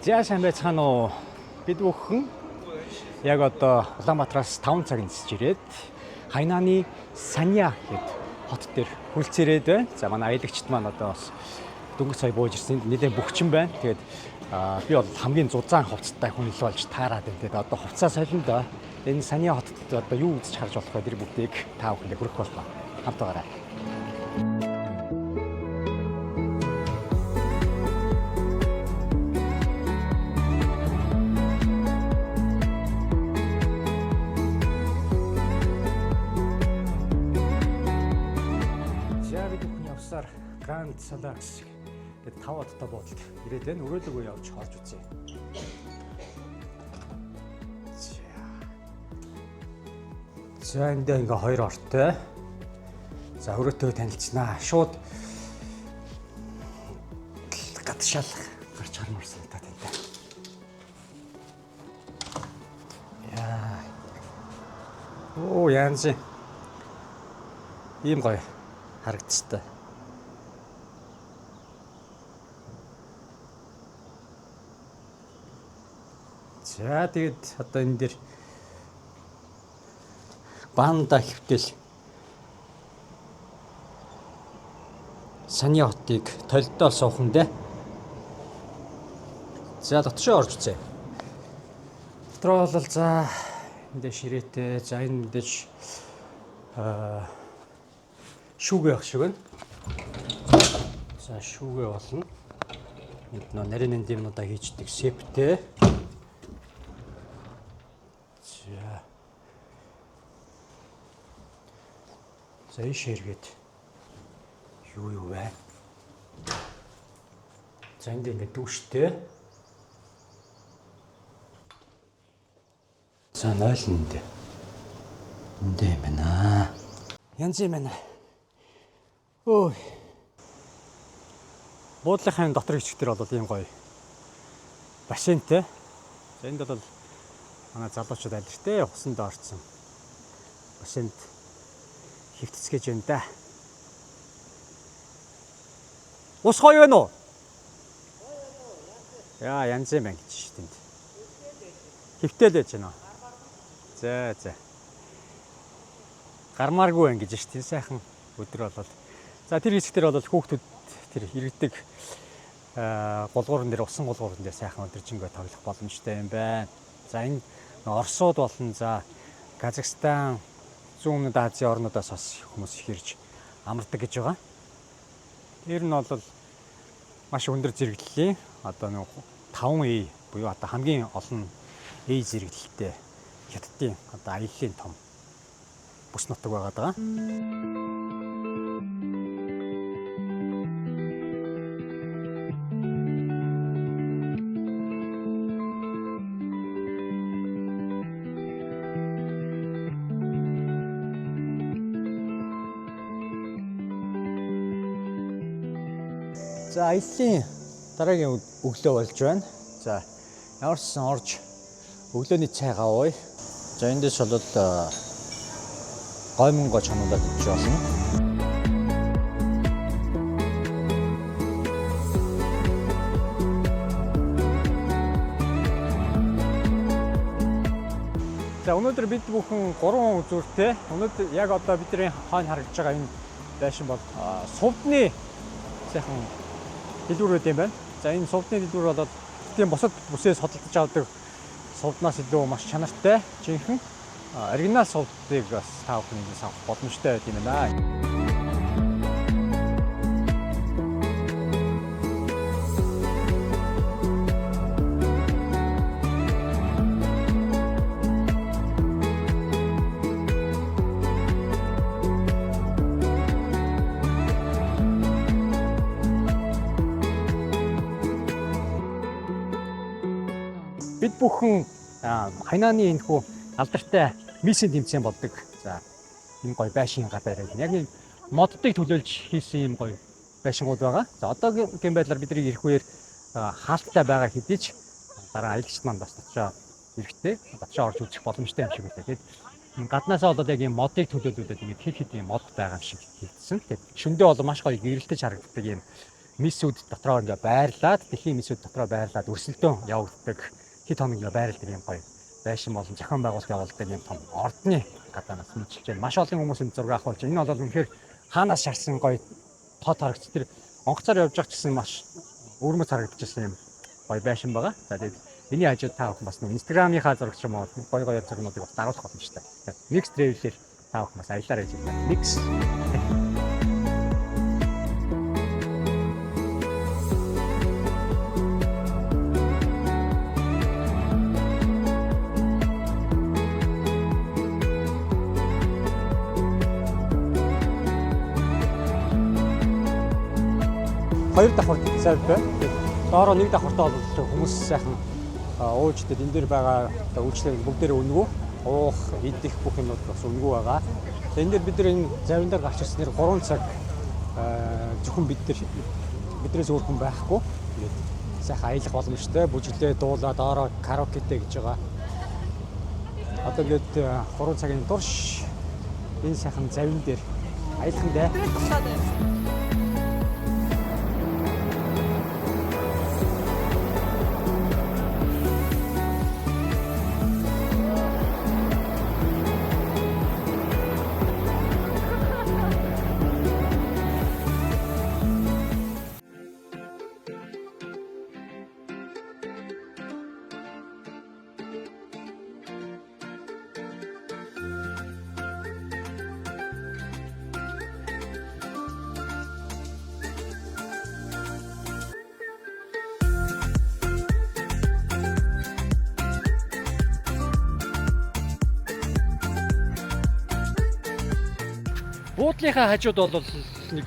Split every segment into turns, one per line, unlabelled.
За сайн байцгаана уу? Бид бүхэн яг одоо Улаанбаатараас 5 цаг нисэж ирээд Хайнаны Санья гэд хот дээр хүлцээрээд байна. За манай аялагчд маань одоо бас дөнгөж сая бууж ирсэн. Нэлээд бөхчин байна. Тэгээд би бол хамгийн зузаан хувцастай хүн л болж таарад байна. Тэгээд одоо хувцас солиндоо энэ Санья хотод одоо юу үзэж харж болох вэ? Тэр бүгдийг та бүхэндээ хүргэх болно. Хамтаагаарай. Гранд Салакс гэдэг 5 хоттой буудалд ирээд байна. Өрөөлөгөө явж харж үзье. За энд ингээ 2 ортой. За өрөөтөө танилцнаа. Шууд гадшаал гарч хармаар санагдаад байна. Яа. Оо янз. Ийм гоё харагдчихтай. За тэгээд одоо энэ дээр банда хөвтөл Санья хотыг толдоор суухан дээ. За дотор орж үзье. Дотроо бол за эндээ ширээтэй. За энэ мэдээж шүүгээ явах шиг байна. За шүүгээ болно. Энд нөө нарийн дэмнүүдаа хийждэг септэй. За энэ ширгээд юу вэ? За энд ингээд дүүштэй. За 0 энд. Энд юм байна. Янз юм байна. Өө. Буудлынхаа дотор хэсгээр бол ийм гоё бассейнтэй. За энд бол манай залуучууд алиртэй усанд орцсон. Бассейнд хөвтцгээж байна да. Ус гоё байна уу? Яа, янз юм байна гэж шүү дээ. Хөвтөл байж байна. За. Гармааргүй байна гэж шүү дээ. Сайхан өдөр болол. За тэр хэсгээр бол хүүхдүүд тэр иргэдэг гулгуурн дээр усан гулгуурн дээр сайхан өдөржингөө тоглох боломжтой юм байна. За энэ Оросууд болон за Казахстан, Зүүн өмнөд Азийн орнуудаас бас хүмүүс их ирж амардаг гэж байгаа. Тэр нь бол маш өндөр зэрэглэлийн одоо нэг 5E буюу одоо хамгийн олон E зэрэглэлтэй хятадын одоо аяллаа том бүс нутаг байгаа даа. За аяллаа дараагийн өглөө болж байна. За ямарсан орж өглөөний цай гавъя. За эндээс бол гоймонго чамлаад идэж болно. За өнөөдөр бид бүхэн 3 үзүүртэй. Өнөөдөр яг одоо бидний хойно харагдж байгаа энэ байшин бол сувдны сайхан дэлгүүрүүд юм байна. За энэ сувдны дэлгүүр бол тийм бусад бүсээс хөдөлж авдаг сувднаас илүү маш чанартай, жинхэнэ оригинал сувдыг бас та бүхэнд авах боломжтой байт юм байна. Бид бүхэн Хайнаны энэхүү алдартай мисийн тэмцээн болдог. За энэ гоё байшин гадаар яг энэ моддыг төлөөлж хийсэн юм гоё байшингууд байгаа. За одоогийн байдлаар бидний ирэх үеэр хаалттай байгаа хэдий ч дараа аялагчд маань бас очоо эрэхтэй очоо орж үзэх боломжтой юм шиг үлээ. Тэгээд гаднаасаа бол яг юм модыг төлөөлүүлээд ингээд хэд хэд юм мод байгаа юм шиг хэлсэн. Тэгээд шөндөө бол маш гоё гэрэлтэж харагддаг юм мисүүд дотроо ингээ байрлаад дэлхийн мисүүд дотроо байрлаад өрсөлдөөн явагддаг хэд хоног ингээ байрладаг юм гоё байшин болон зохион байгуулалт явуулдаг юм том ордны гадаанаас мэдчилж байна. Маш олон хүмүүс энэ зураг авах болж байна. Энэ бол үнэхээр хаанаас шарсан гоё тод харагч тэр онгоцоор явж байгаа ч гэсэн маш өрмөц харагдчихсан юм гоё байшин байгаа. За тэгээд миний хажууд та бүхэн бас Instagram-ийнхаа зурагч юм уу гоё гоё зургуудыг бас дагуулах боломжтой. Mix travel-ээр та бүхэн бас аялаар хийж байна. Mix. Хоёр давхар завтай. Доороо нэг давхартай бол хүмүүс сайхан ууждад энэ дээр байгаа үйлчлэг бүгдээрээ өнгөө уух, идэх бүх юмуд бас өнгөө байгаа. Тэгээ энэ дээр бид нар энэ завин дээр гарч ирснээр 3 цаг зөвхөн биднээс өөр хүн байхгүй. Тэгээд сайхан аялах боломжтой. Бүжиглээ дуулаа доороо караокетэй гэж байгаа. Одоо ингээд 3 цагийн турш энэ сайхан завин дээр аялах нь дээ. Буудлынхаа хажууд бол нэг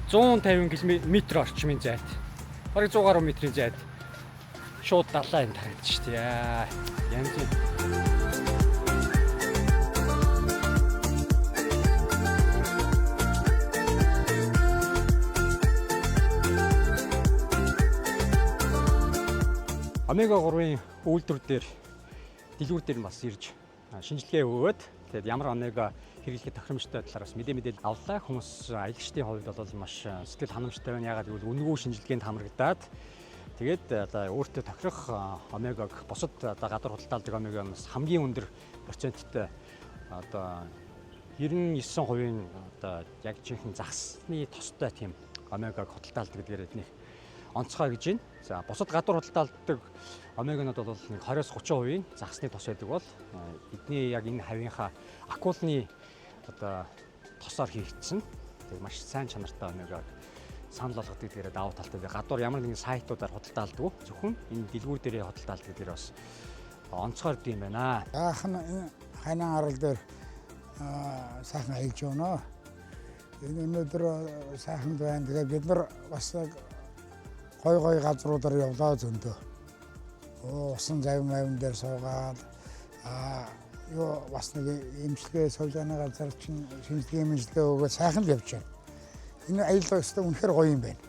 150 км орчмын зайд. Бараг 100 гаруй метрийн зайд шууд далаа энэ харагдаж шүү дээ. Янз бүр. Омега 3-ын үйлдвэр дээр дэлгүүр дээр бас ирж шинжилгээ өгөөд тэгээд ямар омега хэрэглэхэд тохиромжтой талаараас мэдээлэл авлаа. Хүмүүс аялагчдын хувьд бол маш сэтгэл ханамжтай байна. Ягаад гэвэл үнэгүй шинжилгээнд хамрагдаад тэгээд одоо өөртөө тохирох омегаг бусад одоо гадар худалдаалдаг омегоноос хамгийн өндөр проценттай одоо 99% одоо яг жинхэнэ загсны тостой тийм омегаг худалдаалдаг гэдгээр эднийх онцгой гэж байна. За бусад гадар худалдаалдаг омегонод бол нэг 20-30% загсны тос байдаг бол эдний яг энэ хавийнхаа акулны одоо тосоор хийгдсэн. Тэгээ маш сайн чанартай омегаг санал болгодог гэдгээр давуу талтай. Гадуур ямар нэгэн сайтуудаар худалдаалдаг. Зөвхөн энэ дэлгүүр дээрээ худалдаалдаг гэдгээр бас онцгой юм байна.
Яахан энэ хайнан арал дээр сайхан аялж байна. Энэ өнөөдөр сайхан байна. Тэгээ бид нар бас гой газруудаар явлаа зөндөө. Усан завин дээр суугаад юу бас нэг эмчилгээ сувлааны газар чинь шинжилгээ мэнжилгээ өгөө сайхан л явж байна. Энэ аялал өстой үнэхээр гоё юм байна.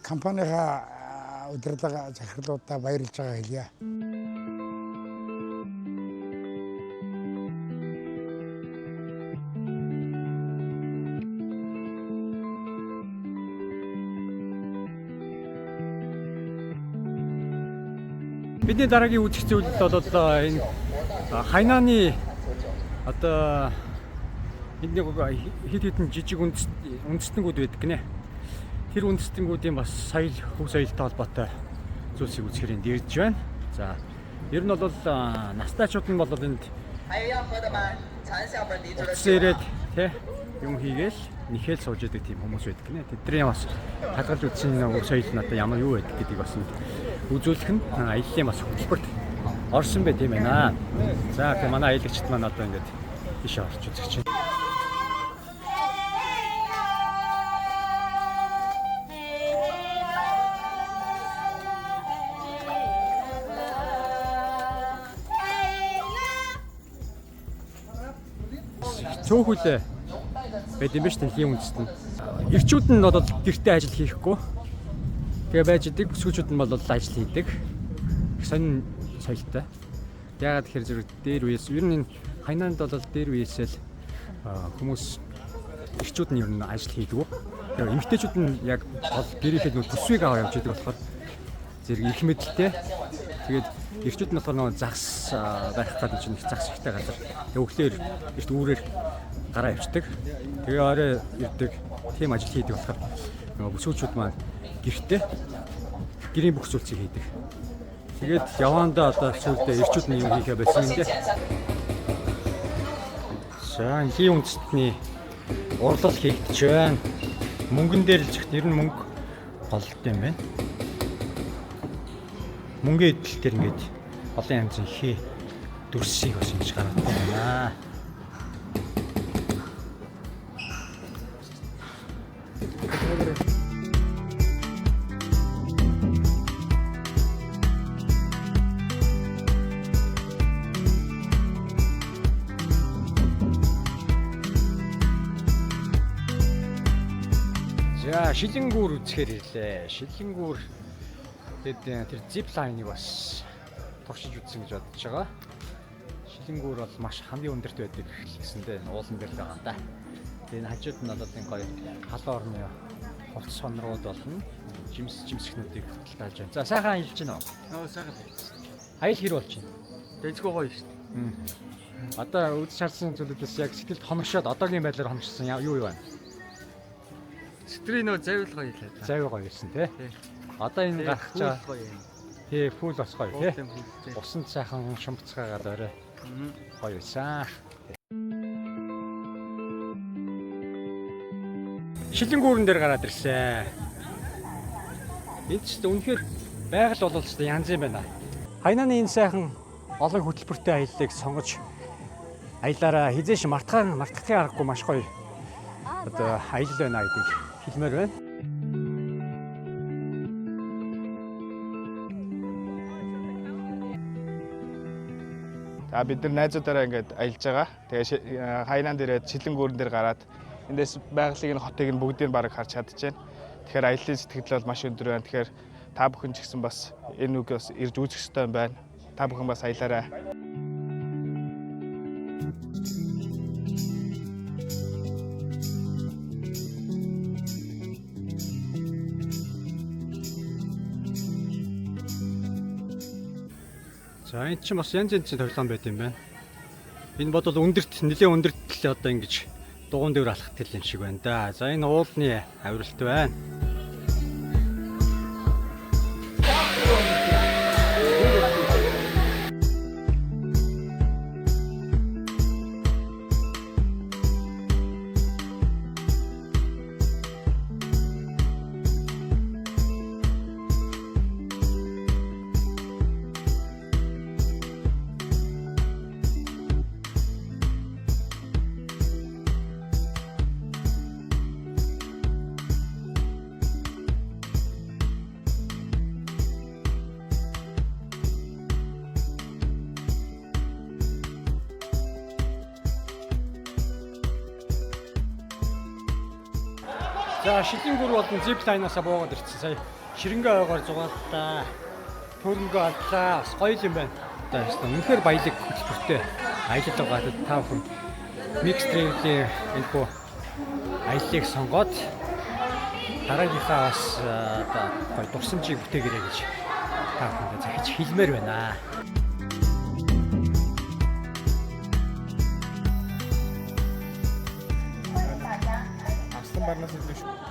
Компанийнхаа удирдлага захирлуудаа баярлж байгаа хэлье.
Бидний дараагийн үзэх зүйл бол энэ Хайнаны одоо эдний хэд хэдэн жижиг үндэстнгүүд байдаг гинэ. Тэр үндэстнгүүдийн бас соёл, хөв соёлтой холбоотой зүйлсийг үзэхээр энд ирж байна. За ер нь бол настайчууд нь бол энд утсээрээд тий юм хийгээл нэхэл сууж идэг тийм хүмүүс байдаг гинэ. Тэдний бас талгалж үзсэн хөв соёл нь одоо ямар юу байдаг гэдгийг бас үзүүлэх нь аяллаа бас хөтөлбөрт орсон байт юм байна. За тэгээ манай аялагчд маань одоо ингээд тийш орч үзэж байна. Цөөхөл байд юм ба ш дэлхийн үндэстэн. Ирчүүд нь бол гэртээ ажил хийхгүй. Тэгээ байж идэг, сүүчүүд нь бол ажил хийдэг. Сонин соёлтой. Яагаад тэгэхээр зэрэг дээр үеэс ер нь энэ Хайнанд бол дээр үеэсэл хүмүүс эрчүүд нь ер нь ажил хийдэг. Тэгээ эмэгтэйчүүд нь яг гол гэрээхэд нөө төсвийг аваа явж идэг болохоор зэрэг их мэдлэлтэй. Тэгээд эрчүүд нь болохоор нөө загас байх гэдэг чинь их загас ихтэй газар. Тэгээ өглөөр эрт үүрээр гараа явцдаг. Тэгээ орой ирдэг. Тийм ажил хийдэг болохоор нөгөө бүсгүүчүүд маань гэртээ гэрийн бүх зүйлсийг хийдэг. Тэгээд явандаа одоо сүүлдээ эрчүүд нь юм хийхэ байсан юм дээ. За хий үндэстний урлал хийгдэж байна. Мөнгөн дээр л зэгт ер нь мөнгө голтой юм байна. Мөнгөний эдэл дээр ингээд олон янзын хий дүрсийг бас ингэж гаргадаг байна. За шилэнгүүр үзэхээр ирлээ. Шилэнгүүр тэгээд тэр zip line-ыг бас туршиж үзсэн гэж бодож байгаа. Шилэнгүүр бол маш хамгийн өндөрт байдаг гэсэндээ уулан дээр л байгаа юм да. Тэгээд хажууд нь одоо тийм гоё халуун орны хувцас сонрууд болно. Жимсгнүүдийг хөдөлж байна. За сайхан аялж байна уу?
Сайхан.
Аял хэр болж байна?
Дэжгүй гоё шүү дээ.
Одоо үз шаардсан зүйлүүдээс яг сэтгэлд хоногшоод одоогийн байдлаар хоногшсон юу байна?
Сэтгэрийн нөө завил гоё хэлээд.
Завь гоё гэсэн тий. Одоо энэ гарах чаа. Тий, фул бас гоё тий. Усанд сайхан шумбцгаагаад орой. Гоё байсан. Шилэнгүүрэн дээр гараад ирсэн. Энд ч үнэхээр байгаль бол ч янз юм байна. Хайнааны энэ сайхан олон хөтөлбөртэй аяллыг сонгож аялаараа хизээш мартахын аргагүй маш гоё одоо аялал байна гэдгийг хэлмээр байна.
За бид нар найзуудаараа ингээд аялж байгаа. Тэгээ хайнаан дээрээ Шилэнгүүрэн дээр гараад эндээс байгалийн хотыг нь бүгдийг бараг харж чадчихээн. Тэгэхээр аяллаа сэтгэл бол маш өндөр байна. Тэгэхээр та бүхэн ч гэсэн бас энэ үгээс ирж үзэх хэрэгтэй юм байна. Та бүхэн бас аялаарай.
За энэ чинь бас янз янзын тоглоом байт юм байна. Энэ бодвол нэлээд өндөрт л одоо ингэж дугуун дээр алхах тэл юм шиг байна да. За энэ уулны авиралт байна. За Шилэнгүүр болон zip line-аас буугаад ирсэн. Сая ширэнгээ ойгоор зугааллаа. Төрөнгөө аллаа. Бас гоё юм байна. Одоо үнэхээр баялаг хөтөлбөртэй аялал байгаа. Та бүхэн mix travel-ийн энэхүү аяллыг сонгоод дараагийнхаа бас одоо гоё дурсамжийг бүтээгээрэй гэж та бүхэнд захиж хэлмээр байна.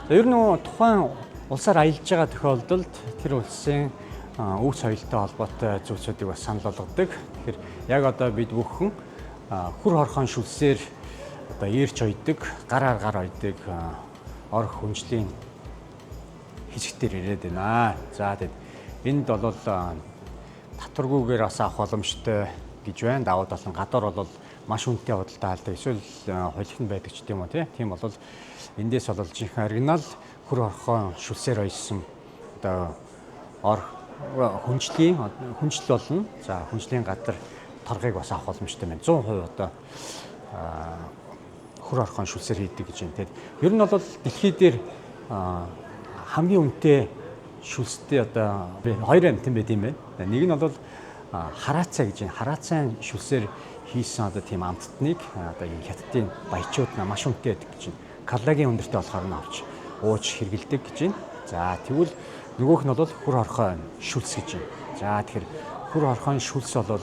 Ер нь тухайн улсаар аялж байгаа тохиолдолд тэр улсын өв соёлтой холбоотой зүйлсүүдийг бас санал болгодог. Тэгэхээр яг одоо бид бүхэн хүр хорхон шүлсээр одоо eerч ойдог, гараар гар ойдог орх хүнжлийн хэсэгтэр ирээд байна. За тэгэд энд бол татваргүйгээр бас авах боломжтой гэж байна. Давуу тал нь гадуур бол маш үнэтэй худалдаа алдаг. Эсвэл хулигн байдаг ч тийм үү тий. Тийм бол эндээс бол жинхэнэ оригинал хүр хорхон шүлсээр ойсон одоо хүнжил болно. За хүнжлийн гадар торгыг бас авах боломжтой байна. 100% одоо хүр хорхон шүлсээр хийдэг гэж байна. Тэгээд ер нь бол дэлхий дээр хамгийн үнэтэй шүлстэй одоо хоёр амтан байт юм байна. Нэг нь бол хараацай гэж байна. Хараацай шүлсээр хийсэн одоо тийм амттныг одоо энэ хятадын баячууд маш үнэтэй байдаг гэж байна. коллаген өндөртэй болохоор нь авч ууж хэргэлдэг гэж байна. За тэгвэл нөгөөх нь бол хүр хорхой шүлс гэж байна. За тэгэхээр хүр хорхойн шүлс бол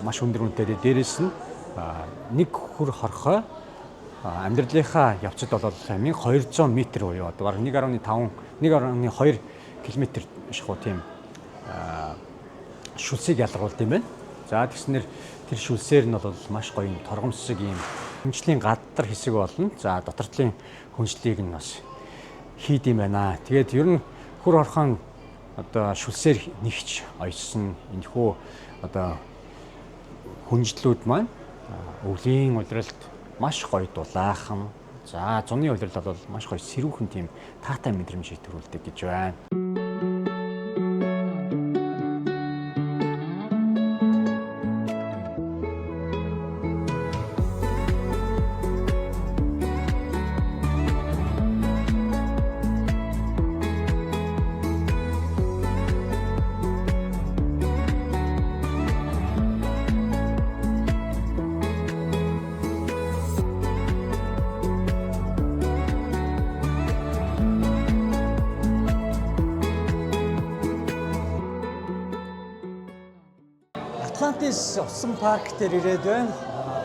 маш өндөр үнэтэй. Дээрээс нь нэг хүр хорхой амьдралынхаа явцад бол 1200 м буюу одоо бараг 1.5 1.2 км шахуу тийм шүлсийг ялгаруулд юм байна. За тэгснээр тэр шүлсээр нь бол маш гоё юм торгомсог юм хүнжлийн гадар хэсэг болно. За дотортлын хүнжлийг нь бас хийд юм байна. Тэгээд ер нь хүр хорхойн одоо шүлсээр нэгч ойсон энэхүү одоо хүнжлүүд маань өвлийн улиралд маш гоё дулаахан. За зуны улирал бол маш гоё сэрүүхэн тийм таатай мэдрэмжийг төрүүлдэг гэж байна. Атлантис усан парк дээр ирээд байна.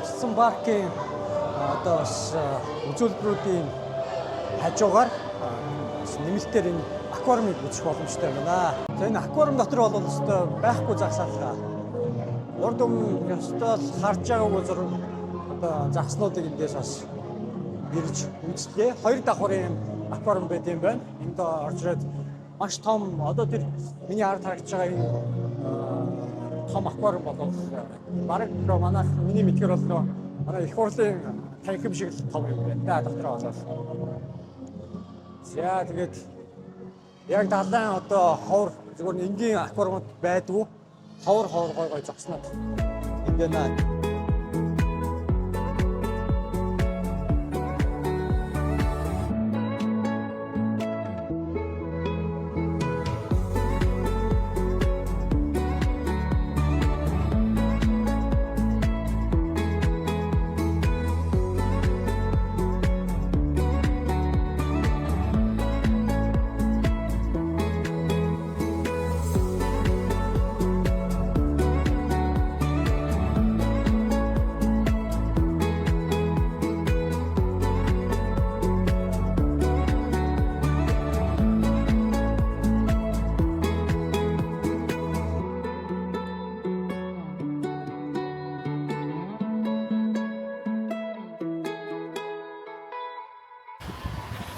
Усан паркын одоо бас үзүүлбэрүүдийн хажуугаар нэмэлтээр энэ аквариумыг үзэх боломжтой байна. За энэ аквариум дотор бол өстой байхгүй загсаалгаа. Урд өмнө өстой харж байгаагүй зураг одоо загснуудыг эндээс бас ирж үзлээ. 2 давхрын аквариум байт юм байна. Энд орж ирээд маш том одоо тэр миний харж харагдаж байгаа энэ том аквариум бол бараг манайх миний мэдгээр бол манай их хурлын танхим шиг том юм байна. Дотроо болол. За тэгээд яг далайн одоо ховор зөвхөн энгийн аквариумд байдгүй ховор гой зогсноод энэ байна.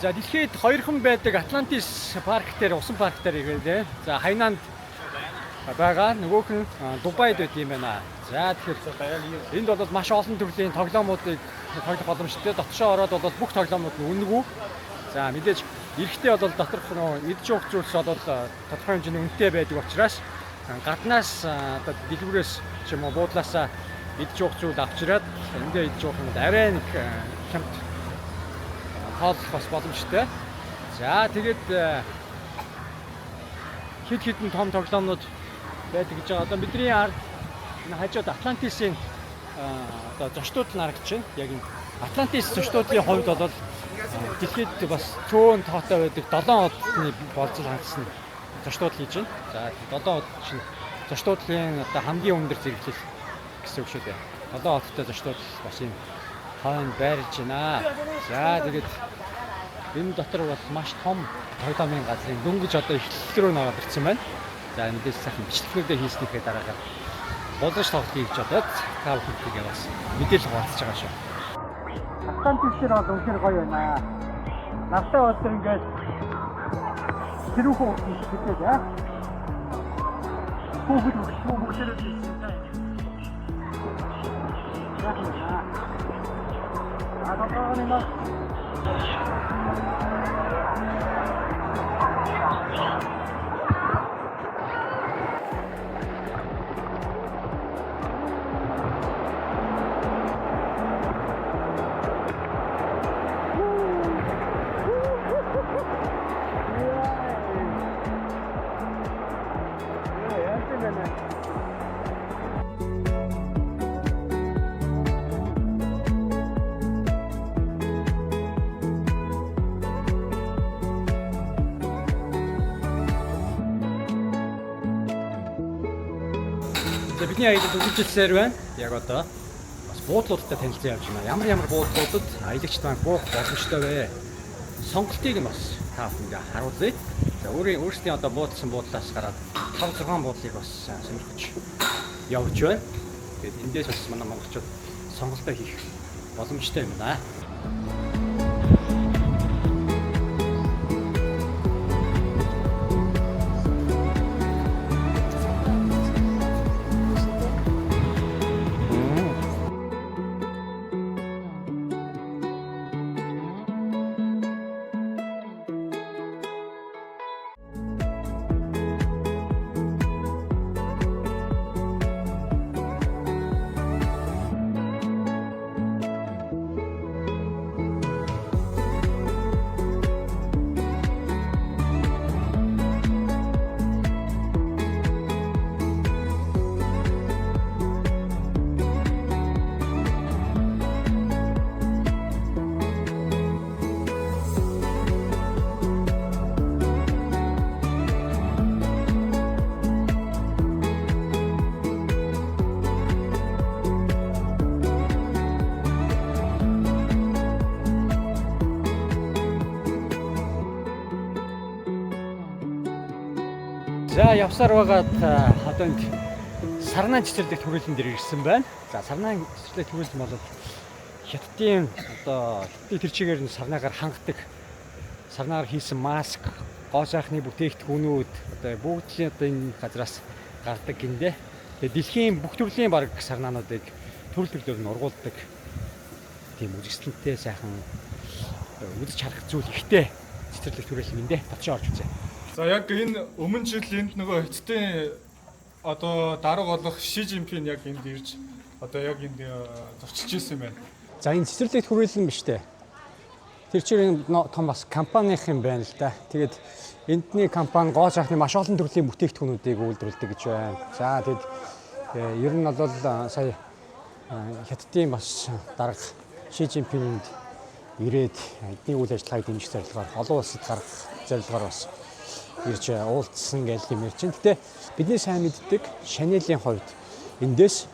За дэлхийд хоёрхан байдаг Атлантис парк дээр усан парк дээр игээд за Хайнанд байгаа нөгөөх нь Дубайд байт юм байна. За тэгэхээр энд бол маш олон төрлийн тоглоомуудыг тоглох боломжтой. Дотшоо ороод бол бүх тоглоомууд нь үнэгүй. За мэдээж эрэхтэй бол доторх мэдж уух зүйлс бол тодорхой хэмжээний үнэтэй байдаг учраас гаднаас одоо дэлгүүрээс ч юм уу буудлаасаа мэдж уух зүйл авчираад эндээ идж уух юм арай нэг хямд хооллох бас боломжтой. За тэгээд хэд хэдэн том тоглоомнууд байдаг гэж байгаа. Одоо бидний ард хажууд Атлантисын одоо зочдууд нь харагдаж байна. Яг энэ Атлантис зочдуудын хувьд бол дэлхийд бас цөөн тоотой байдаг 7 одны болцол хангасан зочдууд хийж байна. За 7 од чинь зочдуудын одоо хамгийн өндөр зэрэглэл гэсэн үг шүү дээ. 7 одтой зочдууд бас юм хойно байрж байна. За тэгээд энэ дотор бол маш том тоглоомын газрын дөнгөж одоо эхлэл рүү наваад ирсэн байна. За мэдээж сайхан бичлэгнүүдээ хийснийхээ дараагаар боловч тоглолт хийж одоод тав хүнтэйгээ бас мэдээлэл хуваалцаж байгаа шүү. Атлантис дээр бол үнэхээр гоё байна. Нартай өдөр ингээд тэрүүхэн хэлдэг яа. Хүүхэд хүүхдэрээ За бидний аялал үргэлжилсээр байна. Яг одоо бас буудлуудтай танилцсан явж байна. Ямар буудлуудад аялагч маань буух боломжтой вэ? Сонголтыг нь бас та бүхэнд харуулъя. За өөрсдийн одоо буудсан буудлаас гараад 5-6 буудлыг бас сонирхож явж байна. Тэгээд эндээс бас манай монголчууд сонголтоо хийх боломжтой юм байна. За явсаар байгаад одоо энэ сарнаан цэцэрлэгт хүрээлэн дээр ирсэн байна. За сарнаан цэцэрлэгт хүрээлэн бол хятадын одоо хятадын тэр чигээр нь сарнаагаар хангадаг, сарнаагаар хийсэн маск, гоо сайхны бүтээгдэхүүнүүд одоо бүгд одоо энэ газраас гардаг гиндэ. Тэгээ дэлхийн бүх төрлийн баг сарнаануудыг төрөл төрлөөр нь ургуулдаг. Тийм үзэсгэлэнтэй сайхан үзэж харах зүйл ихтэй цэцэрлэгт хүрээлэн гиндэ. Батшаа орж үзье.
За яг энэ өмнө жил энд нөгөө Хятадын одоо дарга болох Ши Жинпин яг энд ирж одоо яг энд зочилж ирсэн байна.
За энэ цэцэрлэгт хүрээлэн биш үү? Тэр чинь том бас компанийн юм байна л да. Тэгээд эндний компани гоо сайхны маш олон төрлийн бүтээгдэхүүнүүдийг үйлдвэрлэдэг гэж байна. За тэгэд ер нь бол сая Хятадын бас дарга Ши Жинпинд ирээд эдний үйл ажиллагааг дэмжих зорилгоор олон улсад гарах зорилгоор бас ирж уулзсан гэж юм ярьж байна. Гэтэ бидний сайн мэддэг Шанелийн хувьд эндээс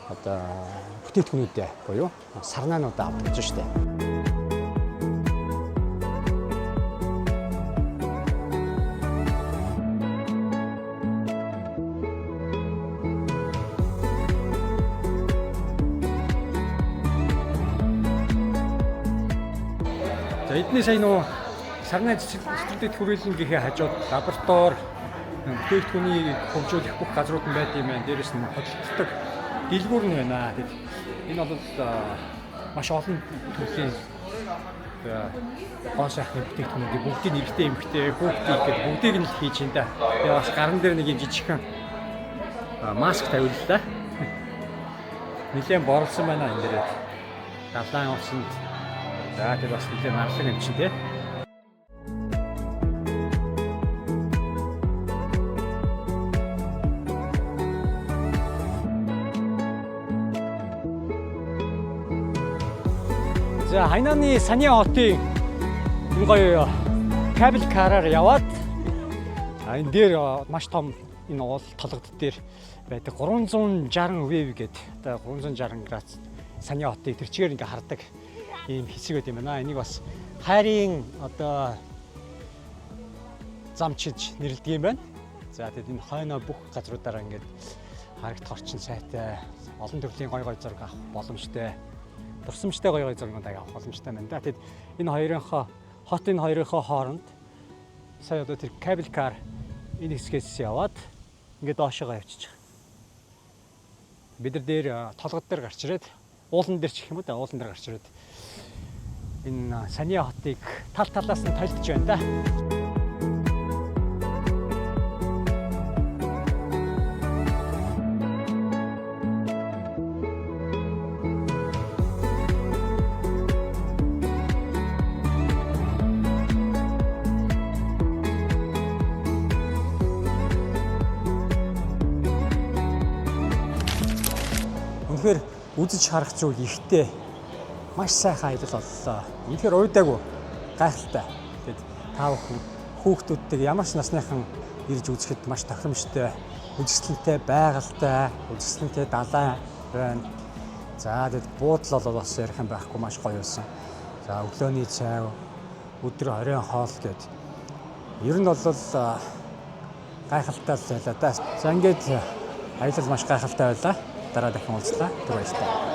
одоо бүтээгдэхүүнүүдээ буюу сарнаануудаа авдаг гэж байна. За эдний сая нөө сарнаан цэцэрлэгт хүрээлэн гэхээ хажууд лаборатори бүтээгдэхүүнийг хөгжүүлэх бүх газрууд нь байд юм байна. Дээрээс нь хөдөлгддөг дэлгүүр нь байна. Тэгэд энэ бол маш олон төрлийн гоо сайхны бүтээгдэхүүнүүдийг бүгдийг эрэгтэй эмэгтэй бүгдийг нь хийж байна да. Тэгээ бас гаран дээр нэг юм жижигхэн маск тавиуллаа. Нилээн борлсон байна энэ дээрээ. Далайн усанд за тэг бас нилээн марлаг юм чинь тий. За Хайнаны Саньян хотын энэ гоё кабель караар яваад энэ дээр маш том энэ уул толгод дээр байдаг 360 вэв гэдэг одоо 360 градус Саньян хотыг тэр чигээр ингээ хардаг ийм хэсэг байт юм байна. Энийг бас хайрын одоо зам чиж нэрлэдэг юм байна. За тэгэд энэ хойноо бүх газруудаараа ингээд харагдах орчин сайтай олон төрлийн гоё зураг авах боломжтой. Дурсамжтай гоё зургууд авах боломжтой байна да. Тэгэд энэ хоёрынхоо хооронд сая одоо тэр кабель кар энэ хэсгээс яваад ингээд доошоо явчих. Бид нар дээр толгод дээр гарч ирээд уулан дээр ч гэх юм уу да, уулан дээр гарч ирээд энэ Саньян хотыг тал талаас нь толдож байна да. Тэгэхээр үзэж харах зүйл ихтэй маш сайхан аялал боллоо. Үнэхээр уйдаагүй гайхалтай. Тэгэд та бүхэн хүүхдүүдтэйг ямар ч насныхан ирж үзэхэд маш тохиромжтой, үзэсгэлэнтэй байгальтай, үзэсгэлэнтэй далай байна. За тэгэд буудлал бол бас ярих юм байхгүй маш гоё байсан. За өглөөний цай, өдөр оройн хоол гэд. Ер нь бол гайхалтай л байлаа да. За ингээд аялал маш гайхалтай байлаа. Дараа дахин уулзлаа. Түр баярлалаа.